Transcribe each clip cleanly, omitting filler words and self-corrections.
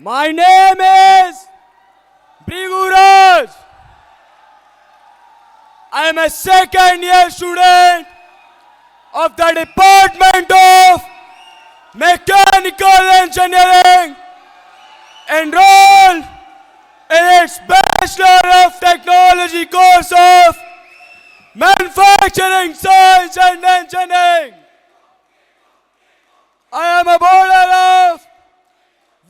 My name is Bhrigu. I am a second year student of the Department of Mechanical Engineering, enrolled in its Bachelor of Technology course of Manufacturing Science and Engineering. I am a boarder of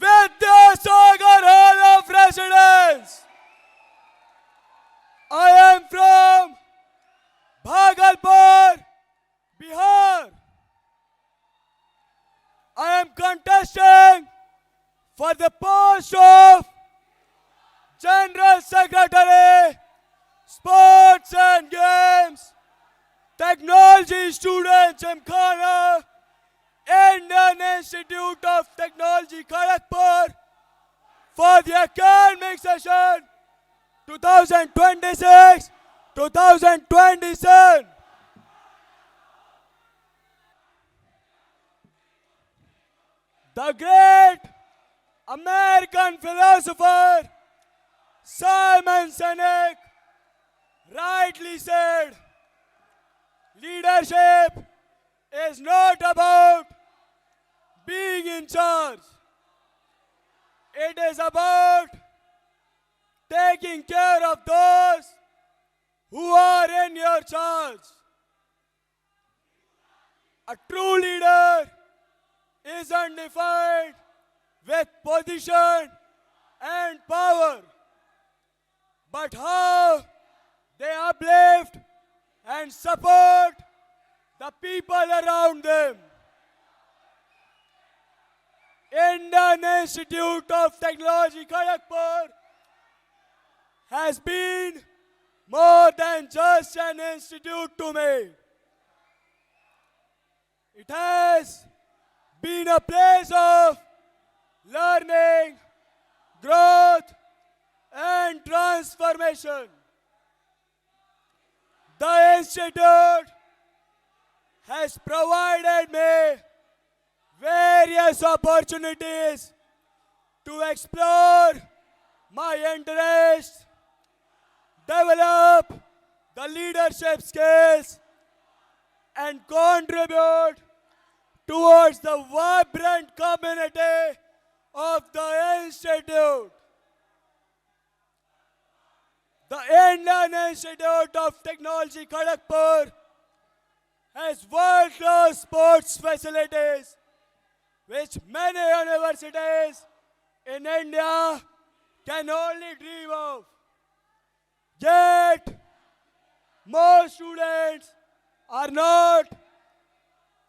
Vidyasagar Hall of Residence. I am from Bhagalpur, Bihar. I am contesting for the post of General Secretary, Sports and Games, Technology Student Gymkhana, Indian Institute of Technology, Kharagpur, for the academic session 2026-2027. The great American philosopher Simon Sinek rightly said, leadership is not about being in charge. It is about taking care of those who are in your charge. A true leader isn't defined with position and power, but how they uplift and support the people around them. Indian Institute of Technology, Kharagpur has been more than just an institute to me. It has been a place of learning, growth, and transformation. The institute has provided me various opportunities to explore my interests, develop the leadership skills, and contribute towards the vibrant community of the institute. The Indian Institute of Technology, Kharagpur has world-class sports facilities, which many universities in India can only dream of. Yet, most students are not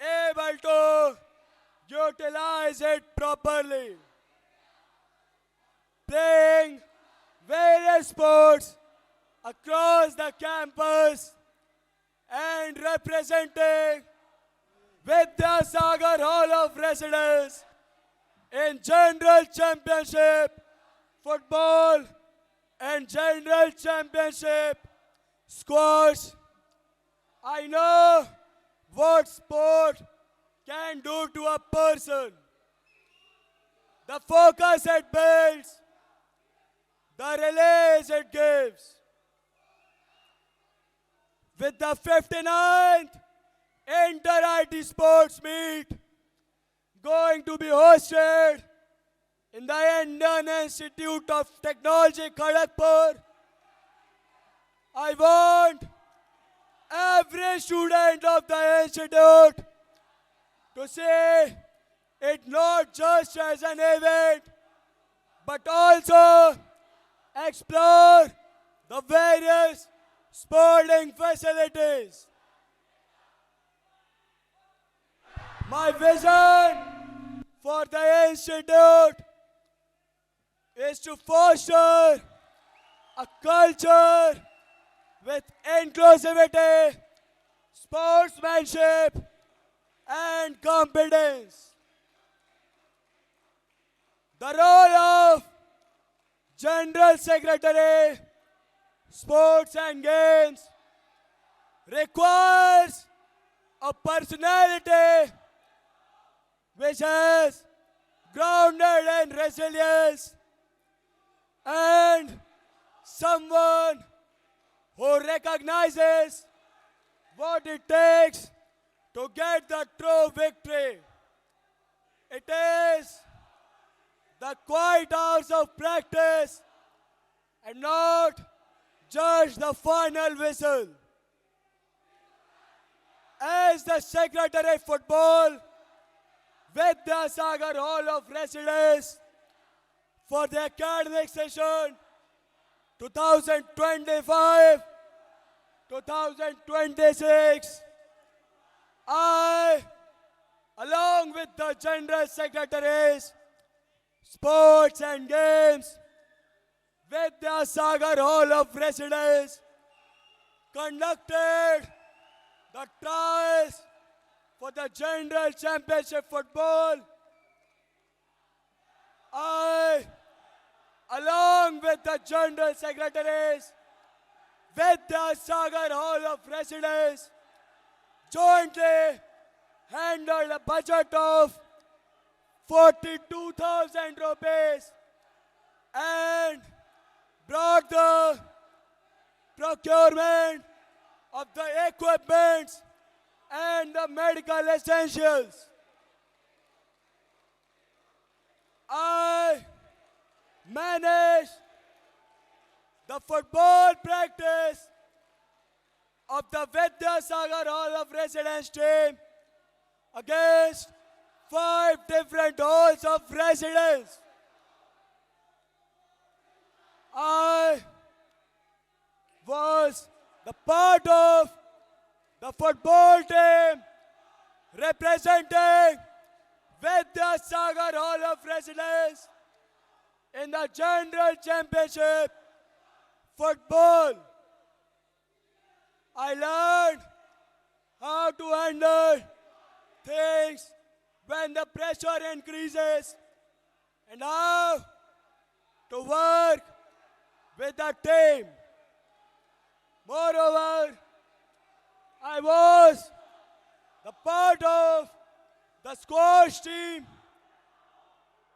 able to utilize it properly. Playing various sports across the campus and representing Vidyasagar Hall of Residence in General Championship Football and General Championship Squash. I know what sport can do to a person. The focus it builds, the release it gives. With the 59th Inter-IT Sports Meet going to be hosted in the Indian Institute of Technology, Kharagpur, I want every student of the institute to see it not just as an event, but also explore the various sporting facilities. My vision for the institute is to foster a culture with inclusivity, sportsmanship, and competence. The role of General Secretary, Sports and Games requires a personality which has grounded in resilience, and someone who recognizes what it takes to get the true victory. It is the quiet hours of practice and not just the final whistle. As the Secretary of Football Vidyasagar Hall of Residence for the academic session 2025-2026, I, along with the General Secretaries, Sports and Games, Vidyasagar Hall of Residence, conducted the trials for the General Championship Football. I, along with the General Secretaries, Vidyasagar Hall of Residence, jointly handled a budget of 42,000 rupees and brought the procurement of the equipments and the medical essentials. I managed the football practice of the Vidyasagar Hall of Residence team against 5 different halls of residence. I was the part of the football team representing Vidyasagar Hall of Residence in the General Championship Football. I learned how to handle things when the pressure increases and how to work with the team. Moreover, I was the part of the squash team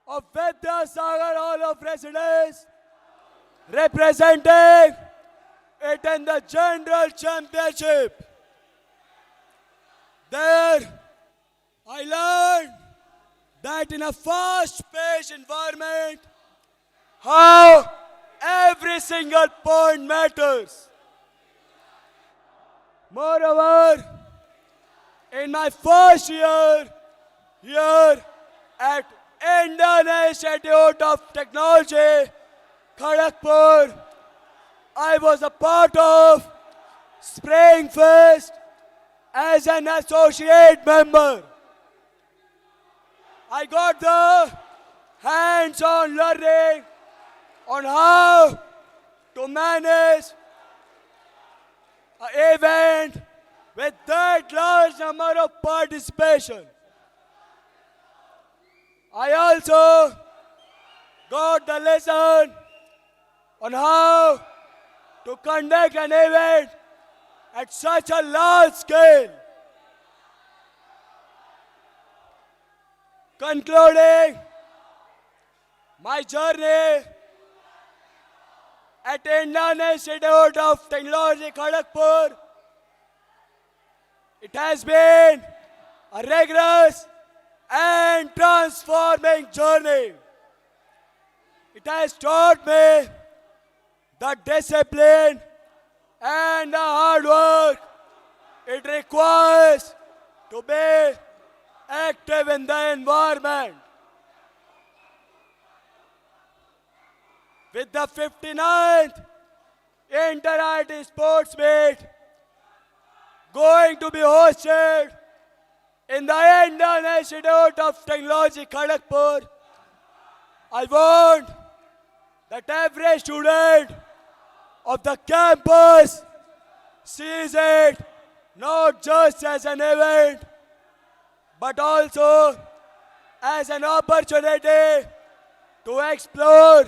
of Vidyasagar Hall of Residence, representing it in the General Championship. There, I learned that in a fast-paced environment, how every single point matters. Moreover, in my first year here at Indian Institute of Technology, Kharagpur, I was a part of Spring Fest as an associate member. I got the hands-on learning on how to manage an event with that large number of participation. I also got the lesson on how to conduct an event at such a large scale. Concluding my journey at Indian Institute of Technology, Kharagpur, it has been a rigorous and transforming journey. It has taught me the discipline and the hard work it requires to be active in the environment. With the 59th Inter-IT Sports Meet going to be hosted in the Indian Institute of Technology, Kharagpur, I want that every student of the campus sees it not just as an event, but also as an opportunity to explore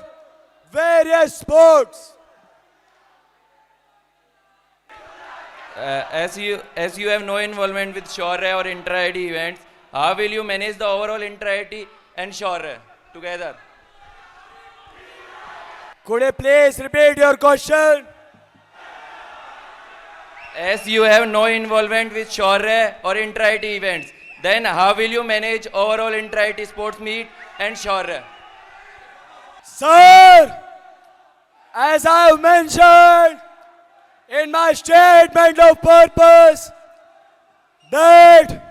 various sports. As you have no involvement with Shaurya or intra-IT events, how will you manage the overall intra-IT and Shaurya together. Could you please repeat your question? As you have no involvement with Shaurya or inter-IT events, then how will you manage overall inter-IT sports meet and Shaurya? Sir, as I have mentioned in my statement of purpose, that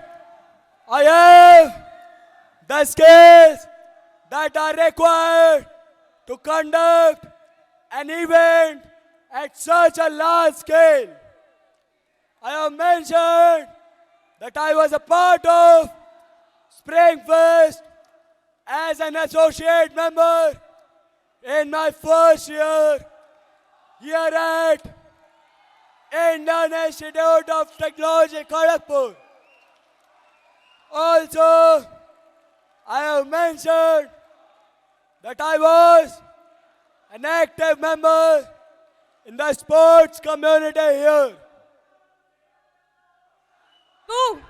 I have the skills that are required to conduct an event at such a large scale. I have mentioned that I was a part of Springfest as an associate member in my first year here at Indian Institute of Technology, Kharagpur. Also, I have mentioned that I was an active member in the sports community here. Bhrigu,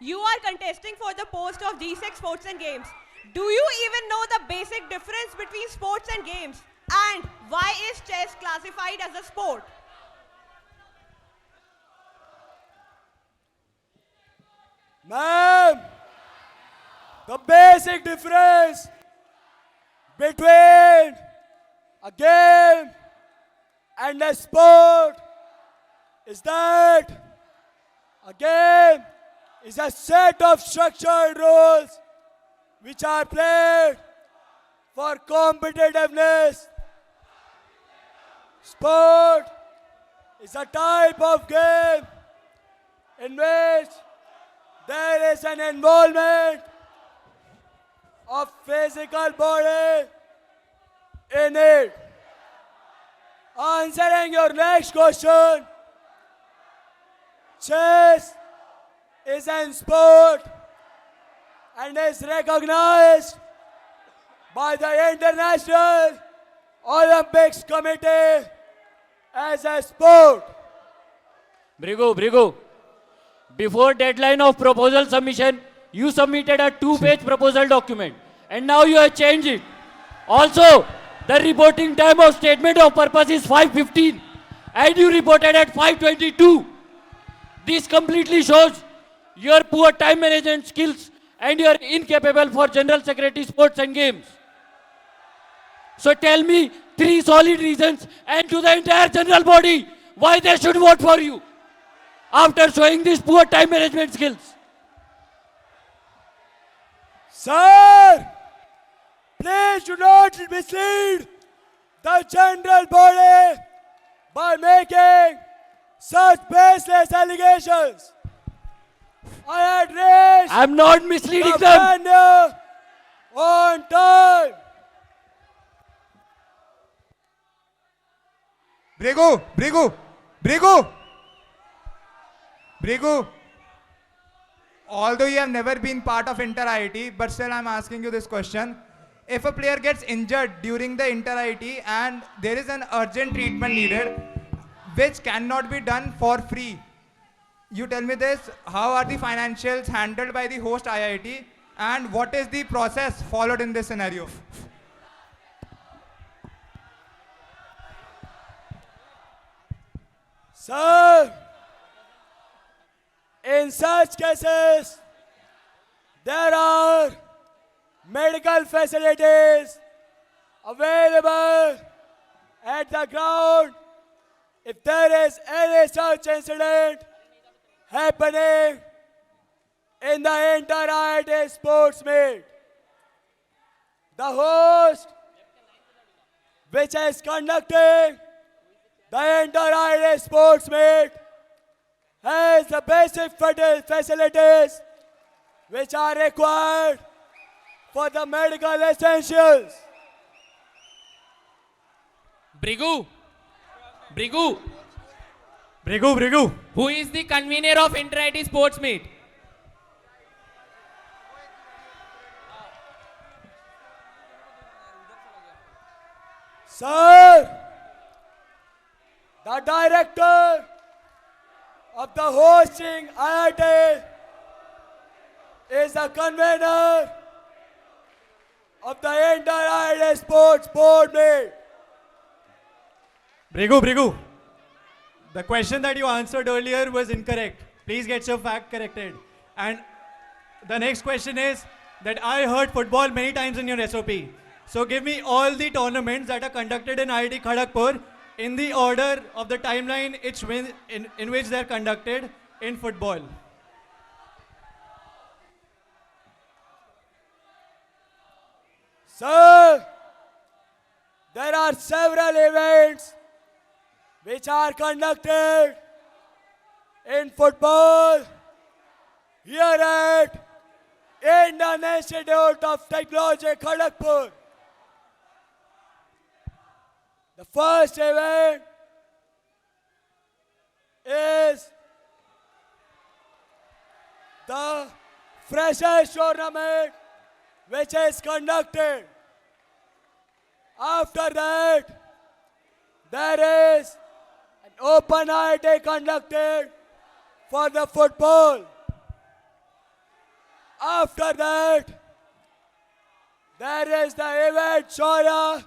you are contesting for the post of G6 Sports and Games. Do you even know the basic difference between sports and games? And why is chess classified as a sport? Ma'am, the basic difference between a game and a sport is that a game is a set of structured rules which are played for competitiveness. Sport is a type of game in which there is an involvement of physical body in it. Answering your next question, chess is a sport and is recognized by the International Olympics Committee as a sport. Bhrigu, before deadline of proposal submission, you submitted a 2-page proposal document and now you have changed it. Also, the reporting time of statement of purpose is 5:15 and you reported at 5:22. This completely shows your poor time management skills and you are incapable for General Secretary Sports and Games. So tell me 3 solid reasons and to the entire general body why they should vote for you after showing these poor time management skills. Sir, please do not mislead the general body by making such baseless allegations. I had raised I'm not misleading the them. matter on time. Bhrigu, although you have never been part of inter-IT, but still I'm asking you this question. If a player gets injured during the inter-IT and there is an urgent treatment needed, which cannot be done for free, you tell me this, how are the financials handled by the host IIT and what is the process followed in this scenario? Sir, in such cases, there are medical facilities available at the ground if there is any such incident happening in the inter-IT sports meet. The host, which is conducting the inter-IT sports meet, has the basic facilities which are required for the medical essentials. Bhrigu, Bhrigu. who is the convener of inter-IT sports meet? Sir, the director of the hosting IIT is the convener of the Inter-IIT Sports Board meet. Bhrigu, the question that you answered earlier was incorrect. Please get your fact corrected. And the next question is that I heard football many times in your SOP. So give me all the tournaments that are conducted in IIT Kharagpur in the order of the timeline in which they are conducted in football. Sir, there are several events which are conducted in football here at Indian Institute of Technology, Kharagpur. The first event is the Freshers Tournament, which is conducted. After that, there is an open IIT conducted for the football. After that, there is the event Shora,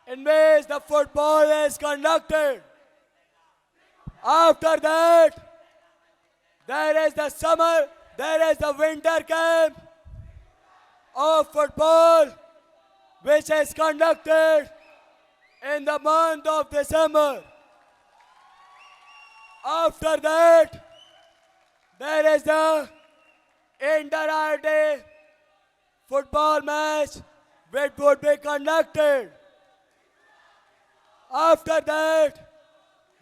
in which the football is conducted. After that, there is the winter camp of football, which is conducted in the month of December. After that, there is the Inter-IIT football match, which would be conducted. After that,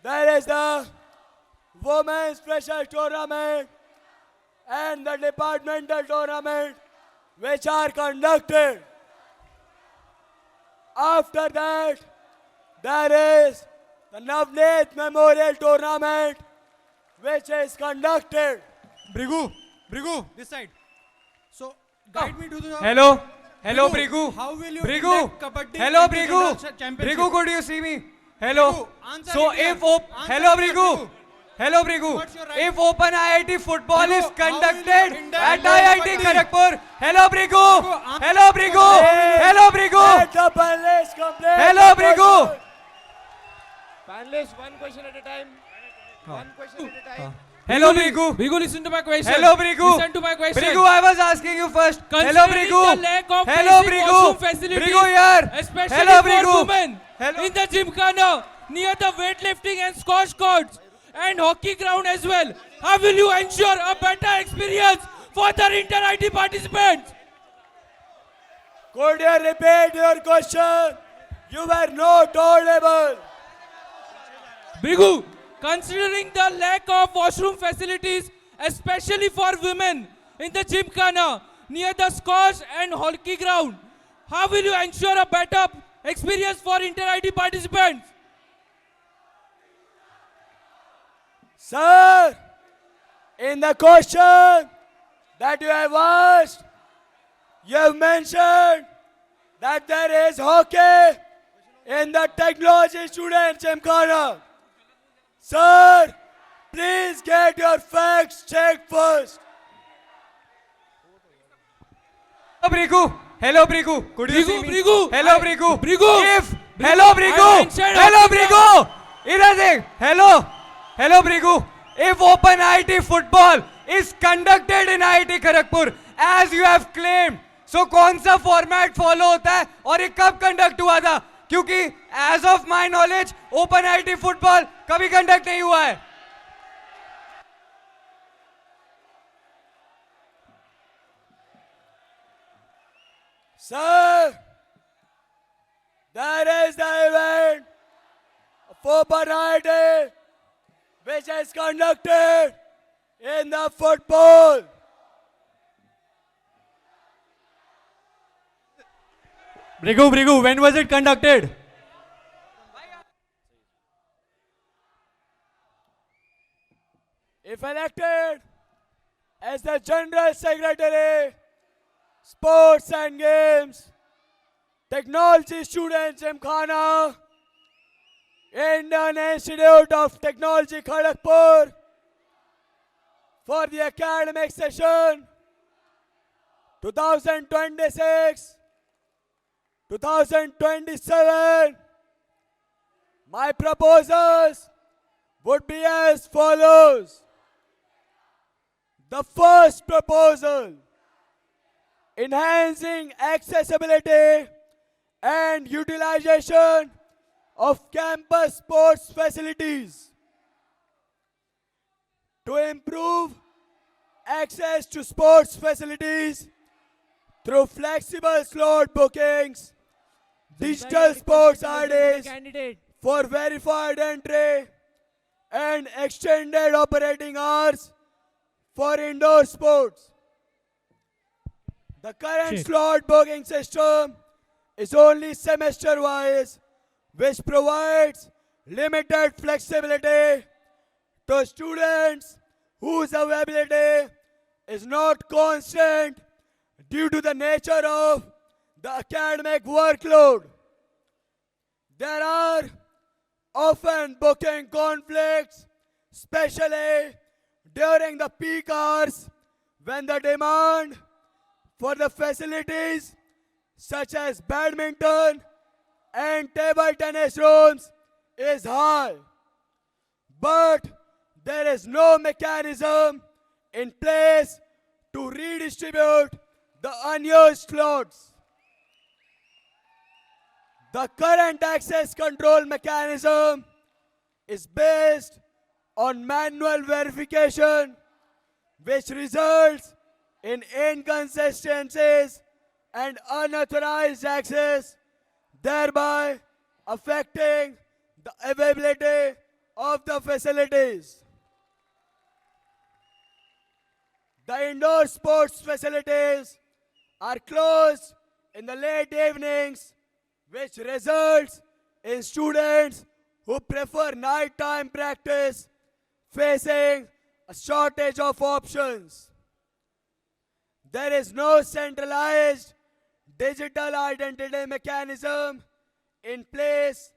there is the Women's Freshers Tournament and the Departmental Tournament, which are conducted. After that, there is the Navneet Memorial Tournament, which is conducted. Bhrigu, this side. So guide me to the... Hello, Bhrigu. How will you Bhrigu. conduct Kabaddi Hello, Bhrigu. Championship? Bhrigu, could you see me? Hello. Bhrigu, answer So it here. if Answer hello, it here, Bhrigu. Hello, Bhrigu. What's your right? If Open IIT football Bhrigu, is how will you conducted conduct at Kabaddi? IIT Kharagpur. Hello, Bhrigu. Bhrigu, Hello, Bhrigu. Hello, Bhrigu. Let the panelists complete Hello, the Bhrigu. question. Panelists, one question at a time. One question at a time. Hello, Bhrigu. Bhrigu, listen to my question. Hello, Bhrigu. Listen to my question. Bhrigu, I was asking you first. Hello, Considering Bhrigu. the lack of Hello, basic Bhrigu. washroom facilities, Bhrigu here. especially Hello, for Bhrigu. women, Hello. in the gymkhana, near the weightlifting and squash courts, and hockey ground as well. How will you ensure a better experience for the inter-IT participants? Could you repeat your question? You were not audible. Bhrigu, considering the lack of washroom facilities, especially for women, in the gymkhana, near the squash and hockey ground, how will you ensure a better experience for inter-IT participants? Sir, in the question that you have asked, you have mentioned that there is hockey in the technology student gymkhana. Sir, please get your facts checked first. Hello, Bhrigu. Could you see me? Bhrigu. Hello, Bhrigu. Bhrigu. If hello, I Bhrigu. mentioned Hello, hockey Bhrigu. इधर देख. Hello, Bhrigu. If Open IIT football is conducted in IIT Kharagpur, as you have claimed, so कौन सा format follow होता है और ये कब conduct हुआ था? क्योंकि as of my knowledge, Open IIT football कभी conduct नहीं हुआ है. Sir, there is the event of Open IIT which is conducted in the football. Bhrigu, when was it conducted? If elected as the General Secretary, Sports and Games, Technology Students Gymkhana, Indian Institute of Technology Kharagpur, for the academic session 2026 2027, my proposals would be as follows. The first proposal, enhancing accessibility and utilization of campus sports facilities to improve access to sports facilities through flexible slot bookings, digital sports IDs for verified entry, and extended operating hours for indoor sports. The current slot booking system is only semester-wise, which provides limited flexibility to students whose availability is not constant due to the nature of the academic workload. There are often booking conflicts, especially during the peak hours when the demand for the facilities such as badminton and table tennis rooms is high. But there is no mechanism in place to redistribute the unused slots. The current access control mechanism is based on manual verification, which results in inconsistencies and unauthorized access, thereby affecting the availability of the facilities. The indoor sports facilities are closed in the late evenings, which results in students who prefer nighttime practice facing a shortage of options. There is no centralized digital identity mechanism in place,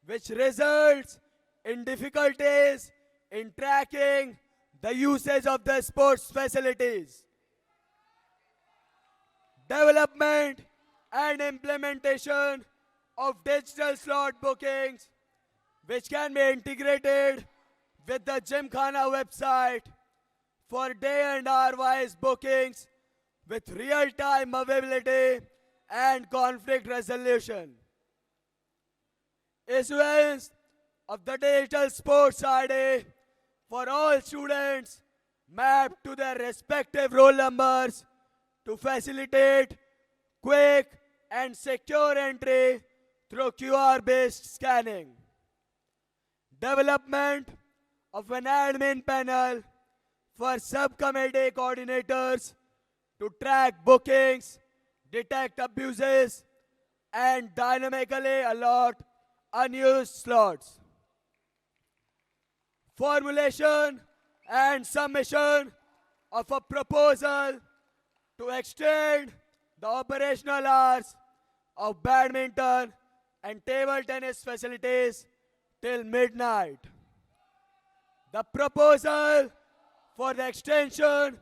which results in difficulties in tracking the usage of the sports facilities. Development and implementation of digital slot bookings, which can be integrated with the Gymkhana website for day and hour-wise bookings with real-time availability and conflict resolution. Issuance of the digital sports ID for all students mapped to their respective roll numbers to facilitate quick and secure entry through QR-based scanning. Development of an admin panel for subcommittee coordinators to track bookings, detect abuses, and dynamically allot unused slots. Formulation and submission of a proposal to extend the operational hours of badminton and table tennis facilities till midnight. The proposal for the extension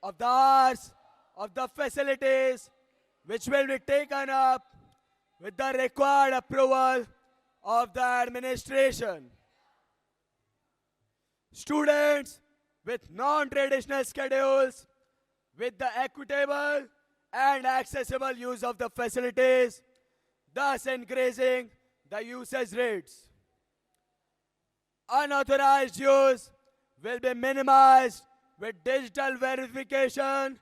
of the hours of the facilities, which will be taken up with the required approval of the administration. Students with non-traditional schedules with the equitable and accessible use of the facilities, thus increasing the usage rates. Unauthorized use will be minimized with digital verification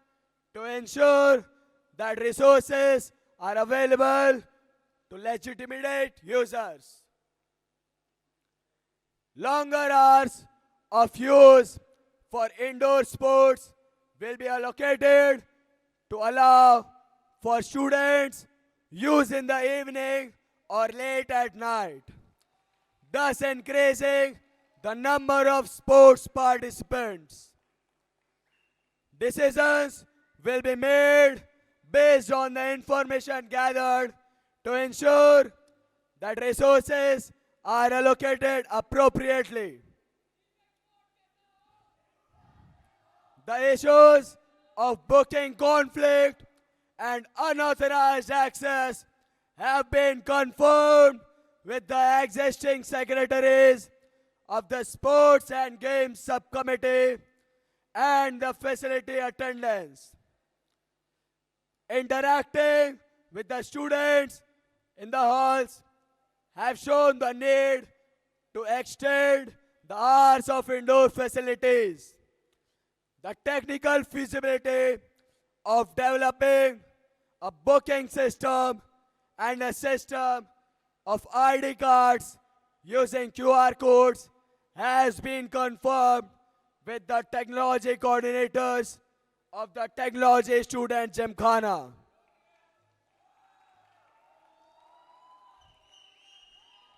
to ensure that resources are available to legitimate users. Longer hours of use for indoor sports will be allocated to allow for students use in the evening or late at night, thus increasing the number of sports participants. Decisions will be made based on the information gathered to ensure that resources are allocated appropriately. The issues of booking conflict and unauthorized access have been confirmed with the existing secretaries of the Sports and Games Subcommittee and the facility attendants. Interacting with the students in the halls have shown the need to extend the hours of indoor facilities. The technical feasibility of developing a booking system and a system of ID cards using QR codes has been confirmed with the technology coordinators of the Technology Student Gymkhana.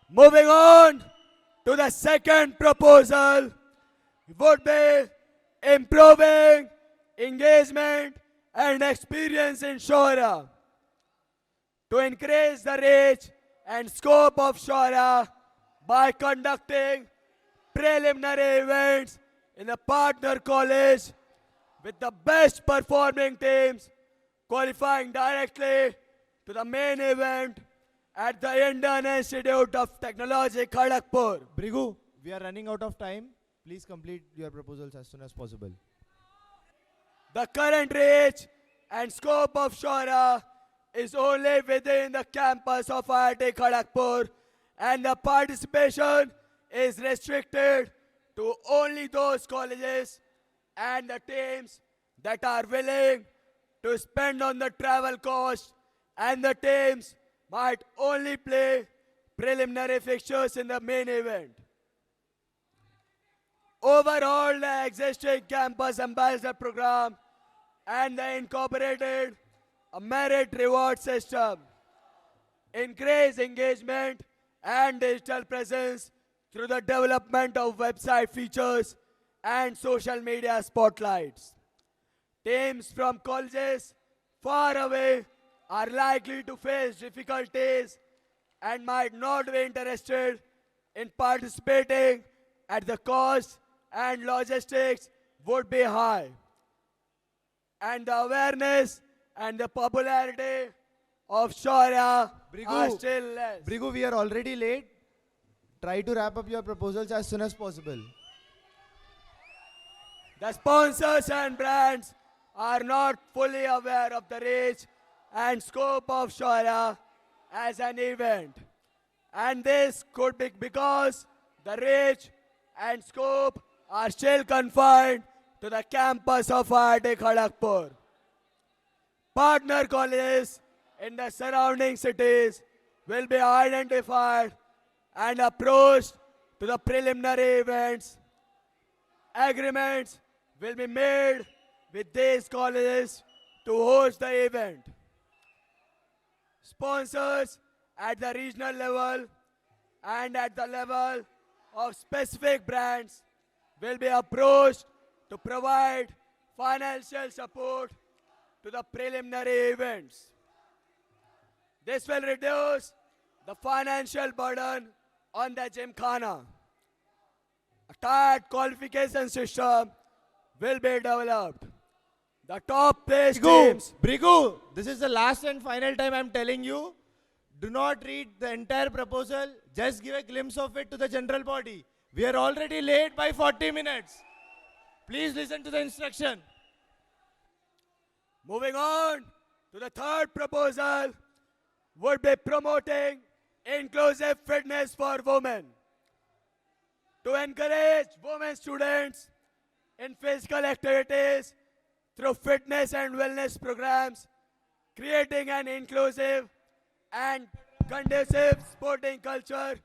Moving on to the second proposal would be improving engagement and experience in Shora. To increase the reach and scope of Shora by conducting preliminary events in a partner college with the best performing teams qualifying directly to the main event at the Indian Institute of Technology, Kharagpur. Bhrigu, we are running out of time. Please complete your proposals as soon as possible. The current reach and scope of Shora is only within the campus of IIT Kharagpur, and the participation is restricted to only those colleges and the teams that are willing to spend on the travel cost, and the teams might only play preliminary fixtures in the main event. Overall, the existing campus ambassador program and the incorporated a merit reward system increase engagement and digital presence through the development of website features and social media spotlights. Teams from colleges far away are likely to face difficulties and might not be interested in participating as the cost and logistics would be high, and the awareness and the popularity of Shaurya are still less. Bhrigu, we are already late. Try to wrap up your proposals as soon as possible. The sponsors and brands are not fully aware of the reach and scope of Shaurya as an event, and this could be because the reach and scope are still confined to the campus of IIT Kharagpur. Partner colleges in the surrounding cities will be identified and approached to the preliminary events. Agreements will be made with these colleges to host the event. Sponsors at the regional level and at the level of specific brands will be approached to provide financial support to the preliminary events. This will reduce the financial burden on the Gymkhana. A tight qualification system will be developed. The top placed teams. Bhrigu, this is the last and final time I'm telling you. Do not read the entire proposal. Just give a glimpse of it to the general body. We are already late by 40 minutes. Please listen to the instruction. Moving on to the third proposal would be promoting inclusive fitness for women. To encourage women students in physical activities through fitness and wellness programs, creating an inclusive and conducive sporting culture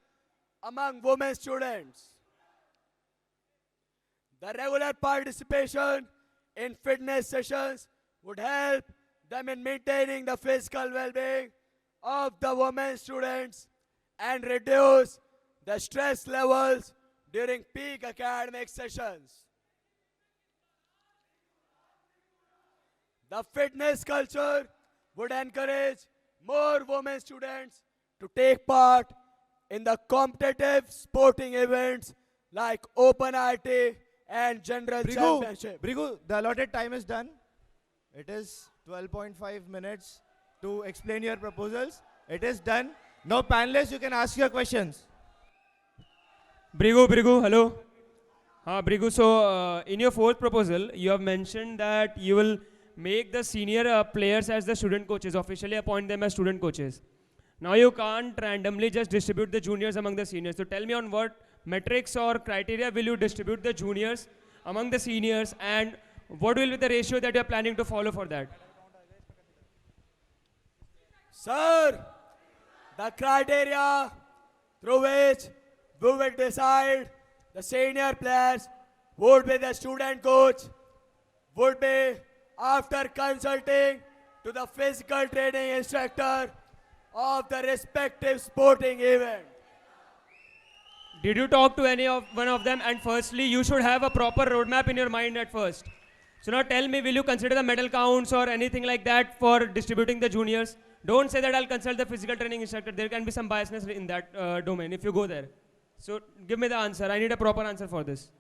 among women students. The regular participation in fitness sessions would help them in maintaining the physical well-being of the women students and reduce the stress levels during peak academic sessions. The fitness culture would encourage more women students to take part in the competitive sporting events like Open IT and General Championship. Bhrigu, the allotted time is done. It is 12.5 minutes to explain your proposals. It is done. Now, panelists, you can ask your questions. Bhrigu, hello. Bhrigu, so in your fourth proposal, you have mentioned that you will make the senior players as the student coaches, officially appoint them as student coaches. Now you can't randomly just distribute the juniors among the seniors. So tell me on what metrics or criteria will you distribute the juniors among the seniors, and what will be the ratio that you are planning to follow for that? Sir, the criteria through which we will decide the senior players would be the student coach, would be after consulting to the physical training instructor of the respective sporting event. Did you talk to one of them? And firstly, you should have a proper roadmap in your mind at first. So now tell me, will you consider the medal counts or anything like that for distributing the juniors? Don't say that I'll consult the physical training instructor. There can be some biasness in that domain if you go there. So give me the answer. I need a proper answer for this.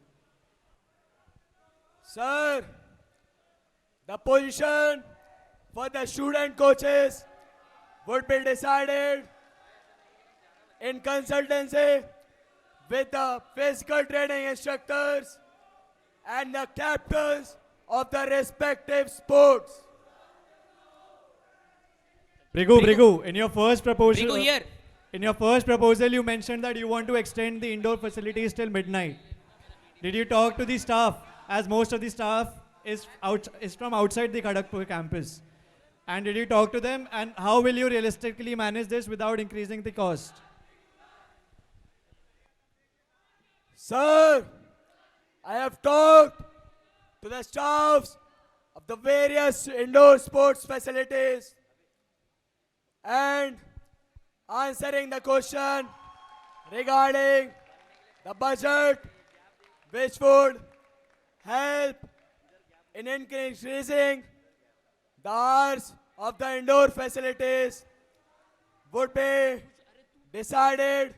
Sir, the position for the student coaches would be decided in consultancy with the physical training instructors and the captains of the respective sports. Bhrigu, in your first proposal, Bhrigu here. In your first proposal, you mentioned that you want to extend the indoor facilities till midnight. Did you talk to the staff, as most of the staff is from outside the Kharagpur campus? And did you talk to them, and how will you realistically manage this without increasing the cost? Sir, I have talked to the staffs of the various indoor sports facilities, and answering the question regarding the budget which would help in increasing the hours of the indoor facilities would be decided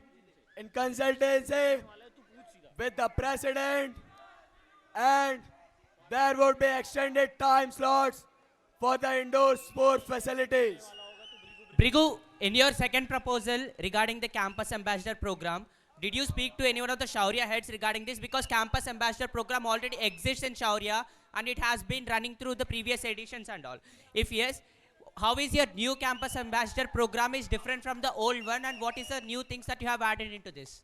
in consultancy with the president, and there would be extended time slots for the indoor sport facilities. Bhrigu, in your second proposal regarding the campus ambassador program, did you speak to any one of the Shaurya heads regarding this? Because campus ambassador program already exists in Shaurya and it has been running through the previous editions and all. If yes, how is your new campus ambassador program is different from the old one, and what is the new things that you have added into this?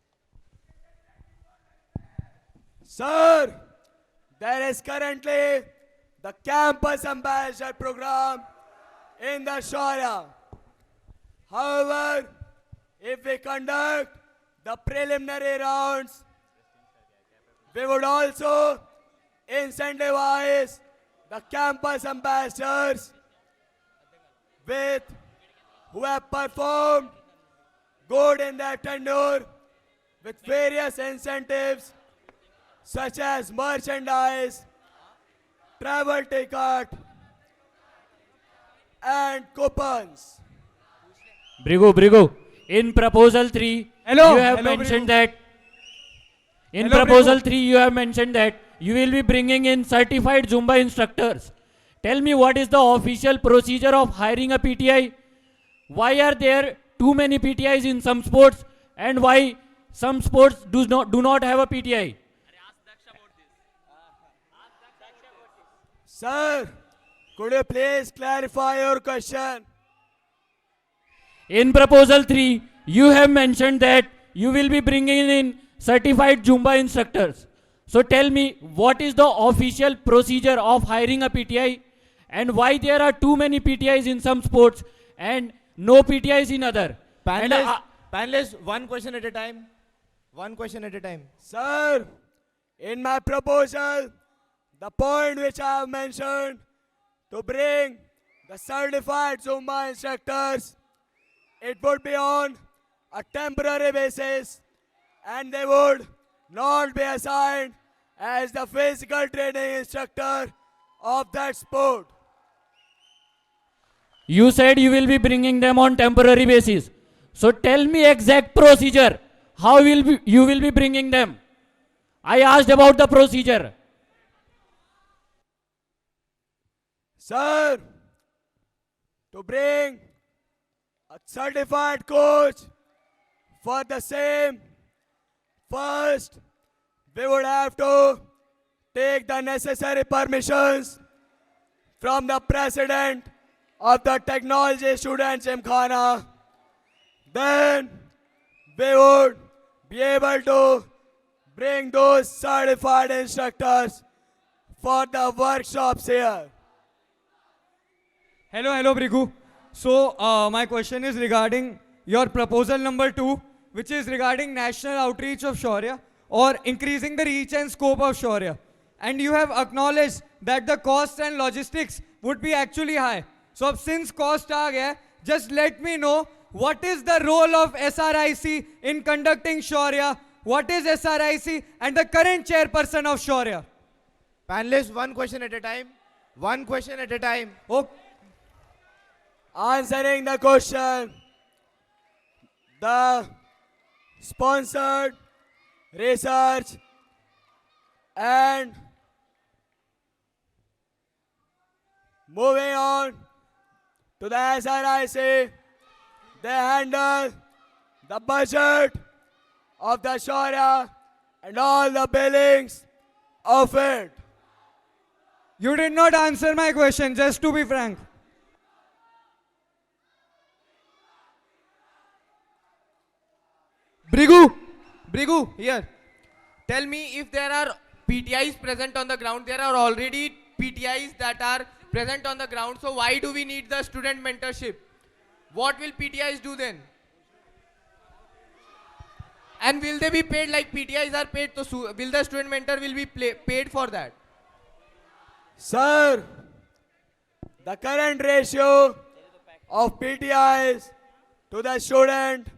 Sir, there is currently the campus ambassador program in the Shaurya. However, if we conduct the preliminary rounds, we would also incentivize the campus ambassadors who have performed good in their tenure with various incentives such as merchandise, travel ticket, and coupons. Bhrigu, in proposal 3, you have mentioned that. In proposal 3, you have mentioned that you will be bringing in certified Zumba instructors. Tell me, what is the official procedure of hiring a PTI? Why are there too many PTIs in some sports, and why some sports do not have a PTI? Sir, could you please clarify your question? In proposal 3, you have mentioned that you will be bringing in certified Zumba instructors. So tell me, what is the official procedure of hiring a PTI, and why there are too many PTIs in some sports and no PTIs in other? Panelists, one question at a time. One question at a time. Sir, in my proposal, the point which I have mentioned to bring the certified Zumba instructors, it would be on a temporary basis, and they would not be assigned as the physical training instructor of that sport. You said you will be bringing them on temporary basis. So tell me exact procedure. How you will be bringing them? I asked about the procedure. Sir, to bring a certified coach for the same. First, we would have to take the necessary permissions from the president of the Technology Student Gymkhana. Then we would be able to bring those certified instructors for the workshops here. Hello, Bhrigu. So, my question is regarding your proposal number 2, which is regarding national outreach of Shaurya or increasing the reach and scope of Shaurya. And you have acknowledged that the costs and logistics would be actually high. So, since cost aa gaya, just let me know what is the role of SRIC in conducting Shaurya, what is SRIC and the current chairperson of Shaurya. Panelists, one question at a time. One question at a time. Okay. Answering the question, the sponsored research and moving on to the SRIC, they handle the budget of the Shaurya and all the billings of it. You did not answer my question, just to be frank. Bhrigu, here. Tell me if there are PTIs present on the ground. There are already PTIs that are present on the ground. So why do we need the student mentorship? What will PTIs do then? And will they be paid like PTIs are paid? So will the student mentor will be paid for that? Sir, the current ratio of PTIs to the student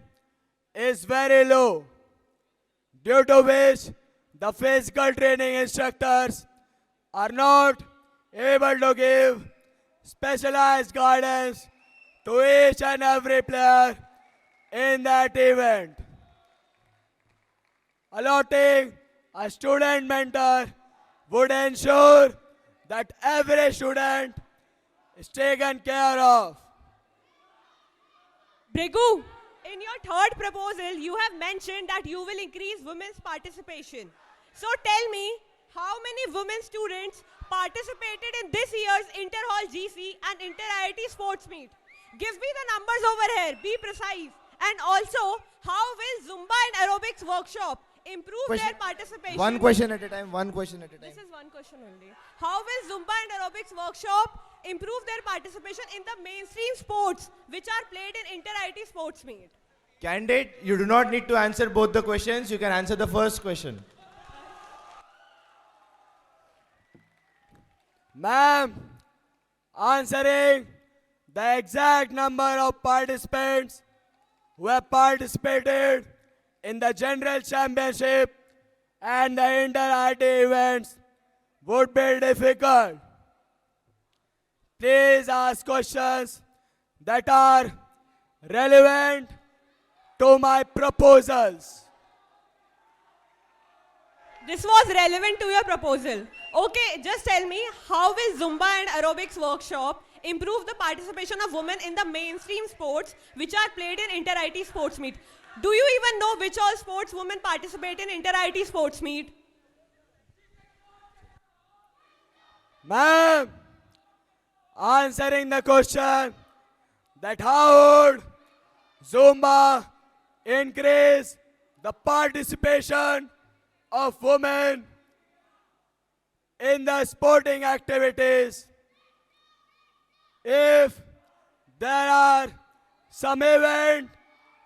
is very low, due to which the physical training instructors are not able to give specialized guidance to each and every player in that event. Allotting a student mentor would ensure that every student is taken care of. Bhrigu, in your third proposal, you have mentioned that you will increase women's participation. So tell me, how many women students participated in this year's Inter-Hall GC and Inter-IIT Sports Meet? Give me the numbers over here, be precise. And also, how will Zumba and Aerobics workshop improve their participation? One question at a time. One question at a time. This is one question only. How will Zumba and Aerobics workshop improve their participation in the mainstream sports which are played in Inter-IIT Sports Meet? Candidate, you do not need to answer both the questions. You can answer the first question. Ma'am, answering the exact number of participants who have participated in the General Championship and the Inter-IIT events would be difficult. Please ask questions that are relevant to my proposals. This was relevant to your proposal. Okay, just tell me, how will Zumba and Aerobics workshop improve the participation of women in the mainstream sports which are played in Inter-IIT Sports Meet? Do you even know which all sports women participate in Inter-IIT Sports Meet? Ma'am, answering the question that how would Zumba increase the participation of women in the sporting activities. If there are some events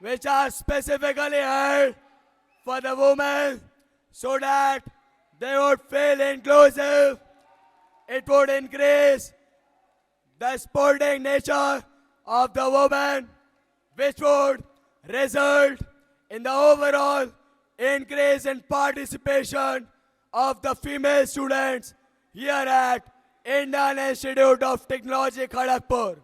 which are specifically held for the women so that they would feel inclusive, it would increase the sporting nature of the woman, which would result in the overall increase in participation of the female students here at Indian Institute of Technology, Kharagpur.